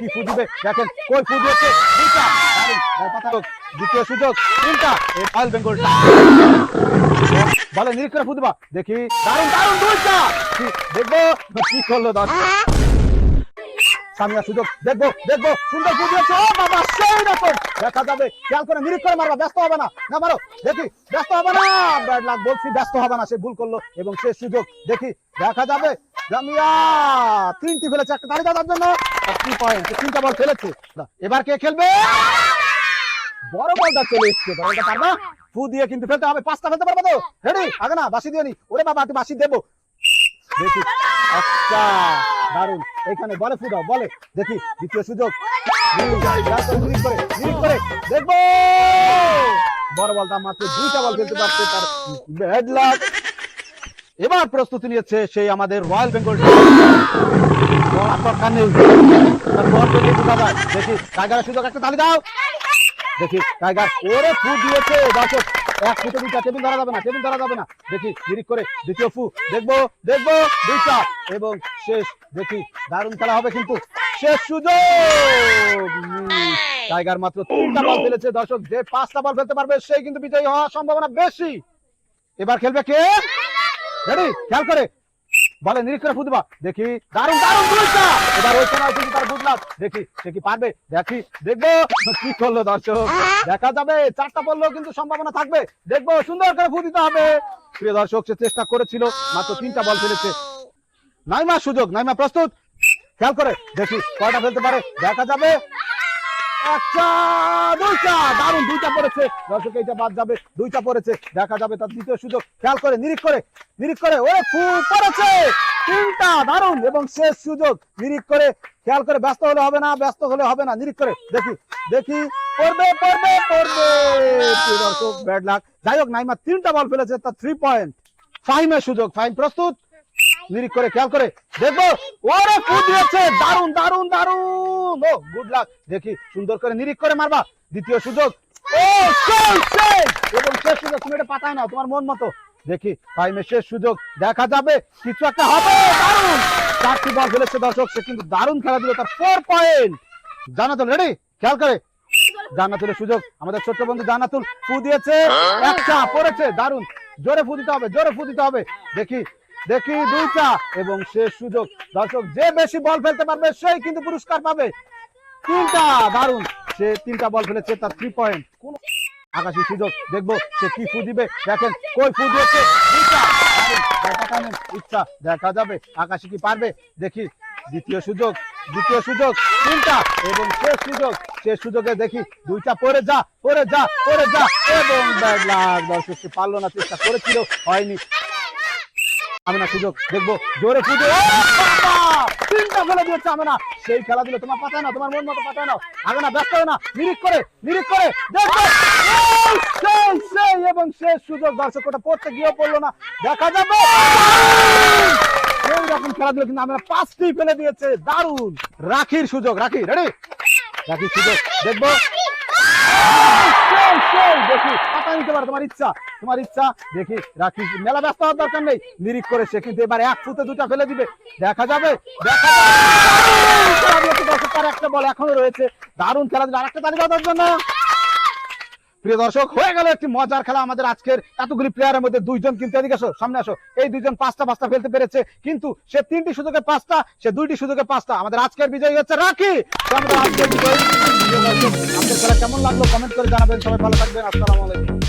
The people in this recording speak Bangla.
কি ফু দিবে দেখেন, কই ফু দিয়েছে দুইটা, দ্বিতীয় সুযোগ তিনটা, এই রয়্যাল বেঙ্গল বলে নিরিখ করে ফু দিবা, দেখি দারুণ দারুণ দুইটা, দেখবো কি করলো দর্শক। সামিয়া সুযোগ, দেখবো দেখবো সুন্দর ফু দিয়েছে, ও বাবা সেই রকম, দেখা যাবে খেয়াল করে নিরিখ করে মারবা, ব্যস্ত হবে না, না মারো দেখি, ব্যস্ত হবে না, ব্যাড লাক বলছি ব্যস্ত হবে না, সে ভুল করলো এবং সে সুযোগ দেখি দেখা যাবে। জামিয়া তিনটি ফেলেছে, একটা তালি দেওয়ার জন্য 3 পয়েন্ট, তিনটা বল ফেলেছে। এবার কে খেলবে? বড় বলটা চলে এসছে, বলটা পারবা ফু দিয়ে কিন্তু ফেলতে হবে, পাঁচটা ফেলতে পারবো তো? রেডি? আগে না বাসি দিয়ে নি, ওরে বাবা একটু বাসি দেবো, দেখি আচ্ছা দারুন, এইখানে বলে ফু দাও, বলে দেখি দ্বিতীয় সুযোগ, দেখবো বড় বলটা মাত্র দুইটা বল ফেলতে পারছে, তার ব্যাড লাক। এবার প্রস্তুতি নিয়েছে সেই আমাদের রয়্যাল বেঙ্গল, দেখি টাইগারের সুযোগ, একটা তালি দাও, দেখি টাইগার ওরে ফু দিয়েছে দর্শক, এক ফুটে দুইটা, টেবিল ধরা যাবে না, টেবিল ধরা যাবে না, দেখি নিরিখ করে দ্বিতীয় ফু, দেখবো দেখবো দুইটা এবং শেষ, দেখি দারুণ খেলা হবে কিন্তু শেষ সুযোগ। টাইগার মাত্র 3টা বল ফেলেছে দর্শক, যে 5টা বল ফেলতে পারবে সেই কিন্তু বিজয়ী হওয়ার সম্ভাবনা বেশি। এবার খেলবে কে? রেডি? খেয়াল করে বলে নিরিখ করে ফু দিবা, দেখি দারুণ দারুণ দুইটা, এবার ওই সময় কিন্তু তার বুঝলাম, দেখি সে কি পারবে, দেখি দেখবো কি করলো দর্শক, দেখা যাবে 4টা বললেও কিন্তু সম্ভাবনা থাকবে, দেখবো সুন্দর করে ফু দিতে হবে। প্রিয় দর্শক সে চেষ্টা করেছিল, মাত্র 3টা বল ফেলেছে। নাইমা সুযোগ, নাইমা প্রস্তুত, খেয়াল করে দেখি কয়টা ফেলতে পারে, দেখা যাবে একটা দুইটা, দারুণ দুইটা পড়েছে দর্শক, এইটা বাদ যাবে, দুইটা পড়েছে, দেখা যাবে তার দ্বিতীয় সুযোগ, খেয়াল করে নিরিখ করে ও ফু পড়েছে, 3টা দারুণ এবং শেষ সুযোগ, নিরিখ করে খেয়াল করে, ব্যস্ত হলে হবে না, ব্যস্ত হলে হবে না, নিরিখ করে দেখি দেখি পড়বে পড়বে পড়বে, দর্শক ব্যাড লাক। যাই হোক নাইমা 3টা বল ফেলেছে, তার 3 পয়েন্ট। ফাহিমের সুযোগ, ফাহিম প্রস্তুত, নিরিখ করে খেয়াল করে দেখবো, ওরে ফু দিয়েছে, দারুণ দারুণ দারুণ, ও গুড লাক, দেখি সুন্দর করে নিরিখ করে মারবা, দ্বিতীয় সুযোগ, ও সেই এবং শেষ সুযোগ, তুমি এটা পাতায় নাও তোমার মন মতো, দেখি ফাহিমের শেষ সুযোগ, দেখা যাবে কিছু একটা হবে, দারুণ 4টি বল ফেলেছে দর্শক, সে কিন্তু দারুণ খেলা দিল, তার 4 পয়েন্ট। জান্নাতুল রেডি? খেয়াল করে জান্নাতুলের সুযোগ, আমাদের ছোট্ট বন্ধু জান্নাতুল ফু দিয়েছে, একটা পড়েছে, দারুণ জোরে ফু দিতে হবে, জোরে ফু দিতে হবে, দেখি দেখি দুইটা এবং শেষ সুযোগ দর্শক, যে বেশি বল ফেলতে পারবে সেই কিন্তু পুরস্কার পাবে, 3টা দারুণ, সে 3টা বল ফেলেছে, তার 3 পয়েন্ট। আকাশী সুযোগ, দেখবো সে কি ফু দিবে, দেখেন কই ফু দিয়েছে, ইচ্ছা, দেখা যাবে আকাশী কি পারবে, দেখি দ্বিতীয় সুযোগ 3টা এবং শেষ সুযোগে দেখি দুইটা পড়ে যা পড়ে যা পড়ে যা এবং ব্যাড লাক, দর্শক পারলো না, চেষ্টা করেছিল হয়নি। আমি না সুযোগ, দেখবো জোরে ফুটে 3টা ফেলে দিয়েছে, আমি না সেই খেলা দিল, তোমার পাতায় না, তোমার মন মতো পাতায় না, আগে না ব্যস্ত না, নিরিখ করে দেখো সেই এবং শেষ সুযোগ, দর্শক ওটা পড়তে গিয়েও পড়লো না, দেখা যাবে সেই রকম খেলা দিল কিন্তু আমরা 5টি ফেলে দিয়েছে, দারুণ। রাখির সুযোগ, রাখি রেডি? রাখির সুযোগ, দেখবো দেখি পাতা নিতে পারো, তোমার ইচ্ছা, দেখি রাখি মেলা ব্যস্ত হওয়ার দরকার নেই, নিরিখ করে সে কিন্তু এবার 1 ফুটে 2টা ফেলে দিবে, দেখা যাবে তার একটা বল এখনো রয়েছে, দারুণ খেলা দিল, আরেকটা তালি দেওয়ার জন্য। প্রিয় দর্শক হয়ে গেল একটি মজার খেলা, আমাদের আজকের এতগুলি প্লেয়ারের মধ্যে 2জন কিন্তু এদিকে আসো, সামনে আসো, এই 2জন 5টা ফেলতে পেরেছে, কিন্তু সে 3টি সুযোগে 5টা, সে 2টি সুযোগে 5টা, আমাদের আজকের বিজয়ী হচ্ছে রাখি। আমাদের আজকের বিজয়ী, আমাদের খেলা কেমন লাগলো কমেন্ট করে জানাবেন, সবাই ভালো থাকবেন, আসসালামু আলাইকুম।